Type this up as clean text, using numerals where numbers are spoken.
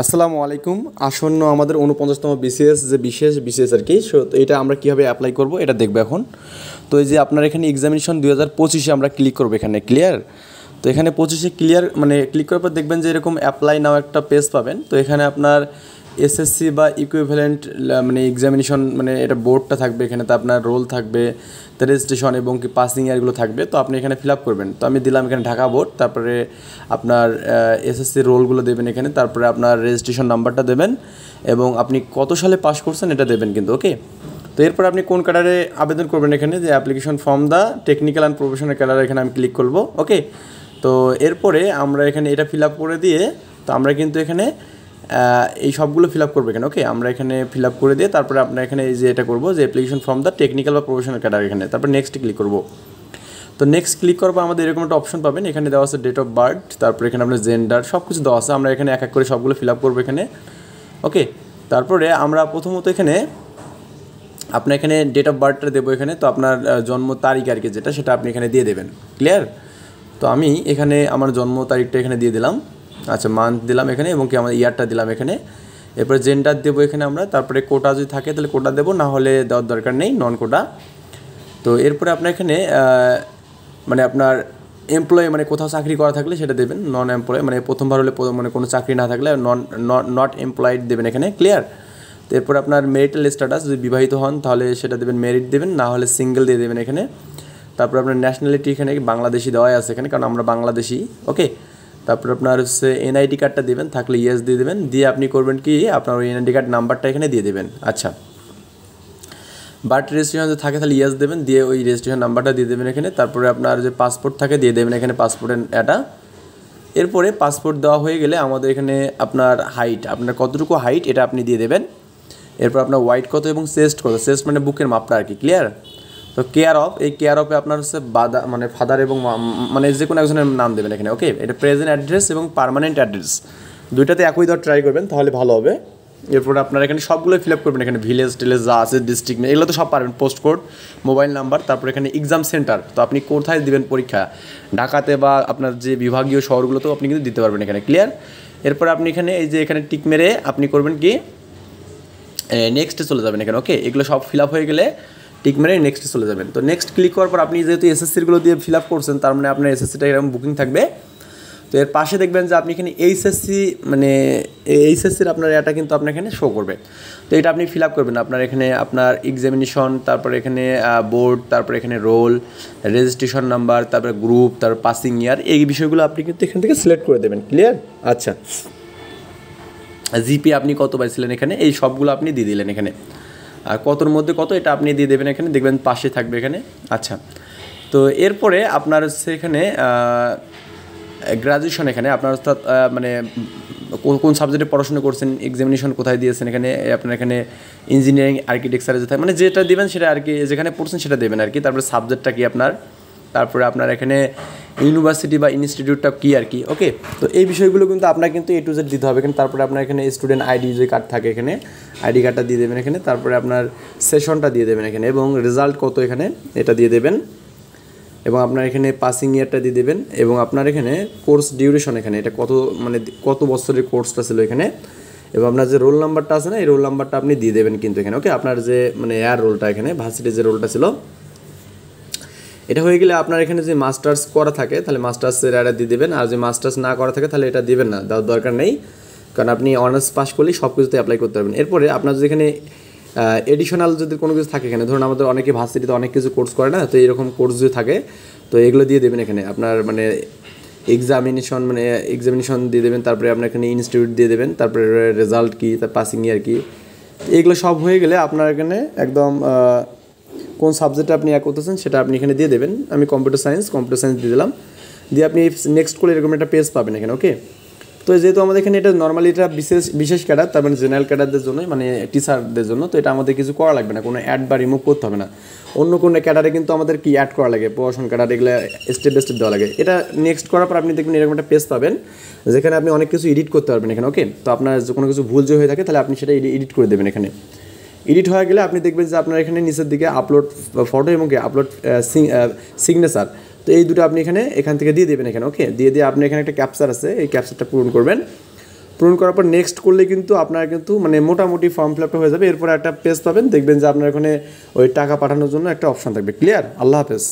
আসসালামু আলাইকুম। আসন্ন আমাদের ৪৯তম বিসিএস যে বিশেষ আর কি, সো তো এটা আমরা কীভাবে অ্যাপ্লাই করব এটা দেখবো এখন। তো এই যে আপনার এখানে এক্সামিনেশন 2025-এ আমরা ক্লিক করবো এখানে ক্লিয়ার। তো এখানে 25-এ ক্লিয়ার মানে ক্লিক করার পর দেখবেন যে এরকম অ্যাপ্লাই নাও একটা পেজ পাবেন। তো এখানে আপনার এসএসসি বা ইকুইভ্যালেন্ট মানে এক্সামিনেশন মানে এটা বোর্ডটা থাকবে, এখানে তো আপনার রোল থাকবে, তো রেজিস্ট্রেশন এবং কি পাসিং ইয়ারগুলো থাকবে। তো আপনি এখানে ফিল আপ করবেন। তো আমি দিলাম এখানে ঢাকা বোর্ড, তারপরে আপনার এসএসসি রোলগুলো দেবেন এখানে, তারপরে আপনার রেজিস্ট্রেশন নাম্বারটা দেবেন এবং আপনি কত সালে পাস করছেন এটা দেবেন কিন্তু, ওকে। তো এরপর আপনি কোন ক্যাডারে আবেদন করবেন এখানে যে application form the technical and professional ক্যাডারে এখানে আমি ক্লিক করব, ওকে। তো এরপরে আমরা এখানে এটা ফিল আপ করে দিয়ে তো আমরা কিন্তু এখানে এই সবগুলো ফিল আপ করবো এখানে, ওকে। আমরা এখানে ফিল আপ করে দিয়ে তারপরে আপনার এখানে এই যে এটা করবো যে অ্যাপ্লিকেশন ফর্ম দ্য টেকনিক্যাল বা প্রফেশনাল ক্যাডার এখানে, তারপর নেক্সট ক্লিক করবো। তো নেক্সট ক্লিক করার পর আমাদের এরকম একটা অপশন পাবেন, এখানে দেওয়া আছে ডেট অফ বার্থ, তারপরে এখানে আপনার জেন্ডার সব কিছু দেওয়া আছে। আমরা এখানে এক এক করে সবগুলো ফিল আপ করবো এখানে, ওকে। তারপরে আমরা প্রথমত এখানে আপনার এখানে ডেট অফ বার্থটা দেবো এখানে। তো আপনার জন্ম তারিখ আর কি যেটা সেটা আপনি এখানে দিয়ে দেবেন, ক্লিয়ার। তো আমি এখানে আমার জন্ম তারিখটা এখানে দিয়ে দিলাম, আচ্ছা মান্থ দিলাম এখানে এবং কি আমার ইয়ারটা দিলাম এখানে। এরপরে জেন্ডার দেবো এখানে আমরা, তারপরে কোটা যদি থাকে তাহলে কোটা দেবো, না হলে দেওয়ার দরকার নেই, নন কোটা। তো এরপরে আপনার এখানে মানে আপনার এমপ্লয়ি মানে কোথাও চাকরি করা থাকলে সেটা দেবেন, নন এমপ্লয় মানে প্রথমবার হলে মানে কোনো চাকরি না থাকলে নট এমপ্লয়েড দেবেন এখানে, ক্লিয়ার। তো এরপর আপনার মেরিটাল স্ট্যাটাস যদি বিবাহিত হন তাহলে সেটা দেবেন মেরিট দেবেন, না হলে সিঙ্গেল দিয়ে দেবেন এখানে। তারপর আপনার ন্যাশনালিটি এখানে বাংলাদেশি দেওয়াই আছে এখানে, কারণ আমরা বাংলাদেশি, ওকে। তারপর আপনার হচ্ছে এনআইডি কার্ডটা দেবেন, থাকলে ইয়েস দিয়ে দেবেন, দিয়ে আপনি করবেন কি আপনার ওই এনআইডি কার্ড নাম্বারটা এখানে দিয়ে দেবেন, আচ্ছা। বার্থ রেজিস্ট্রেশন যদি থাকে তাহলে ইয়েস দেবেন, দিয়ে ওই রেজিস্ট্রেশন নাম্বারটা দিয়ে দেবেন এখানে। তারপরে আপনার যে পাসপোর্ট থাকে দিয়ে দেবেন এখানে পাসপোর্টের এটা। এরপরে পাসপোর্ট দেওয়া হয়ে গেলে আমাদের এখানে আপনার হাইট, আপনার কতটুকু হাইট এটা আপনি দিয়ে দেবেন। এরপর আপনার ওয়াইট কত এবং চেস্ট কত, চেস্ট মানে বুকের মাপটা আর কি, ক্লিয়ার। তো কেয়ার অফ, এই কেয়ার অফে আপনার হচ্ছে মানে ফাদার এবং মানে যে কোনো একজনের নাম দেবেন এখানে, ওকে। এটা প্রেজেন্ট অ্যাড্রেস এবং পার্মানেন্ট অ্যাড্রেস দুইটাতে একই ধর ট্রাই করবেন তাহলে ভালো হবে। এরপর আপনার এখানে সবগুলো ফিল আপ করবেন এখানে, ভিলেজ টিলেজ যা আছে ডিস্ট্রিক্ট এগুলো তো সব পারবেন, পোস্ট কোড, মোবাইল নাম্বার, তারপর এখানে এক্সাম সেন্টার, তো আপনি কোথায় দিবেন পরীক্ষা, ঢাকাতে বা আপনার যে বিভাগীয় শহরগুলোতেও আপনি কিন্তু দিতে পারবেন এখানে, ক্লিয়ার। এরপর আপনি এখানে এই যে এখানে টিক মেরে আপনি করবেন কি নেক্সটে চলে যাবেন এখানে, ওকে। এগুলো সব ফিল আপ হয়ে গেলে টিক মেরে নেক্সটে চলে যাবেন। তো নেক্সট ক্লিক করার পর আপনি যেহেতু এসএসসিগুলো দিয়ে ফিল আপ করছেন তার মানে আপনার এসএসসিটা এরকম বুকিং থাকবে। তো এর পাশে দেখবেন যে আপনি এখানে এইচএসসি মানে এইচএসসির আপনার এটা কিন্তু আপনার এখানে শো করবে। তো এটা আপনি ফিল আপ করবেন আপনার এখানে আপনার এক্সামিনেশন, তারপর এখানে বোর্ড, তারপর এখানে রোল, রেজিস্ট্রেশন নাম্বার, তারপরে গ্রুপ, তারপর পাসিং ইয়ার, এই বিষয়গুলো আপনি কিন্তু এখান থেকে সিলেক্ট করে দেবেন, ক্লিয়ার, আচ্ছা। জিপি আপনি কত পাইছিলেন এখানে এই সবগুলো আপনি দিয়ে দিলেন এখানে, আর কতর মধ্যে কত এটা আপনি দিয়ে দেবেন এখানে, দেখবেন পাশে থাকবে এখানে, আচ্ছা। তো এরপরে আপনার হচ্ছে এখানে গ্রাজুয়েশন এখানে আপনার অর্থাৎ মানে কোন সাবজেক্টে পড়াশোনা করছেন, এক্সামিনেশন কোথায় দিয়েছেন এখানে, আপনার এখানে ইঞ্জিনিয়ারিং আর্কিটেকচারে যেটা মানে যেটা দেবেন সেটা আর কি, যেখানে পড়ছেন সেটা দেবেন আর কি। তারপরে সাবজেক্টটা কি আপনার, তারপরে আপনার এখানে ইউনিভার্সিটি বা ইনস্টিটিউটটা কী আর কি, ওকে। তো এই বিষয়গুলো কিন্তু আপনার কিন্তু A to Z দিতে হবে এখানে। তারপরে আপনার এখানে স্টুডেন্ট আইডি যে কার্ড থাকে এখানে, আইডি কার্ডটা দিয়ে দেবেন এখানে। তারপরে আপনার সেশনটা দিয়ে দেবেন এখানে এবং রেজাল্ট কত এখানে এটা দিয়ে দেবেন এবং আপনার এখানে পাসিং ইয়ারটা দিয়ে দেবেন এবং আপনার এখানে কোর্স ডিউরেশন এখানে এটা কত মানে কত বছরের কোর্সটা ছিল এখানে, এবং আপনার যে রোল নাম্বারটা আছে না এই রোল নাম্বারটা আপনি দিয়ে দেবেন কিন্তু এখানে, ওকে। আপনার যে মানে এয়ার রোলটা এখানে ভার্সিটির যে রোলটা ছিল এটা হয়ে গেলে আপনার এখানে যে মাস্টার্স করা থাকে তাহলে মাস্টার্সের এটা দিয়ে দেবেন, আর যে মাস্টার্স না করা থাকে তাহলে এটা দেবেন না, দেওয়ার দরকার নেই, কারণ আপনি অনার্স পাস করলেই সব কিছুতে অ্যাপ্লাই করতে পারবেন। এরপরে আপনার যেখানে এডিশনাল যদি কোনো কিছু থাকে এখানে, ধরুন আমাদের অনেকে ভার্সিটিতে অনেক কিছু কোর্স করে না, তো এরকম কোর্স যদি থাকে তো এগুলো দিয়ে দেবেন এখানে। আপনার মানে এক্সামিনেশন দিয়ে দেবেন, তারপরে আপনার এখানে ইনস্টিটিউট দিয়ে দেবেন, তারপরে রেজাল্ট কী, তার পাসিং ইয়ার কী, এগুলো সব হয়ে গেলে আপনার এখানে একদম কোন সাবজেক্টে আপনি করতেছেন সেটা আপনি এখানে দিয়ে দেবেন। আমি কম্পিউটার সায়েন্স দিয়ে দিলাম, দিয়ে আপনি নেক্সট করে এরকম একটা পেজ পাবেন এখানে, ওকে। তো যেহেতু আমাদের এখানে এটা নর্মালি এটা বিশেষ ক্যাডার, তার মানে জেনারেল ক্যাডারদের জন্য মানে টিচারদের জন্য, তো এটা আমাদের কিছু করা লাগবে না, কোনো অ্যাড বা রিমুভ করতে হবে না। অন্য কোনো ক্যাডারে কিন্তু আমাদের কি অ্যাড করা লাগে, পড়াশোনা ক্যাডার এগুলো স্টেপ বাই স্টেপ দেওয়া লাগে। এটা নেক্সট করার পর আপনি দেখবেন এরকম একটা পেজ পাবেন যেখানে আপনি অনেক কিছু এডিট করতে পারবেন এখানে, ওকে। তো আপনার যে কোনো কিছু ভুল যে হয়ে থাকে তাহলে আপনি সেটা এডিট করে দেবেন এখানে। এডিট হয়ে গেলে আপনি দেখবেন যে আপনার এখানে নিচের দিকে আপলোড ফটো এবং আপলোড সিগনেচার, তো এই দুটো আপনি এখান থেকে দিয়ে দেবেন এখানে, ওকে। দিয়ে আপনি এখানে একটা ক্যাপচার আছে, এই ক্যাপচারটা পূরণ করবেন। পূরণ করার পর নেক্সট করলে কিন্তু আপনার কিন্তু মানে মোটামুটি ফর্ম ফিল আপটা হয়ে যাবে। এরপর একটা পেজ পাবেন, দেখবেন যে আপনার ওখানে ওই টাকা পাঠানোর জন্য একটা অপশান থাকবে। ক্লিয়ার? আল্লাহ হাফেজ।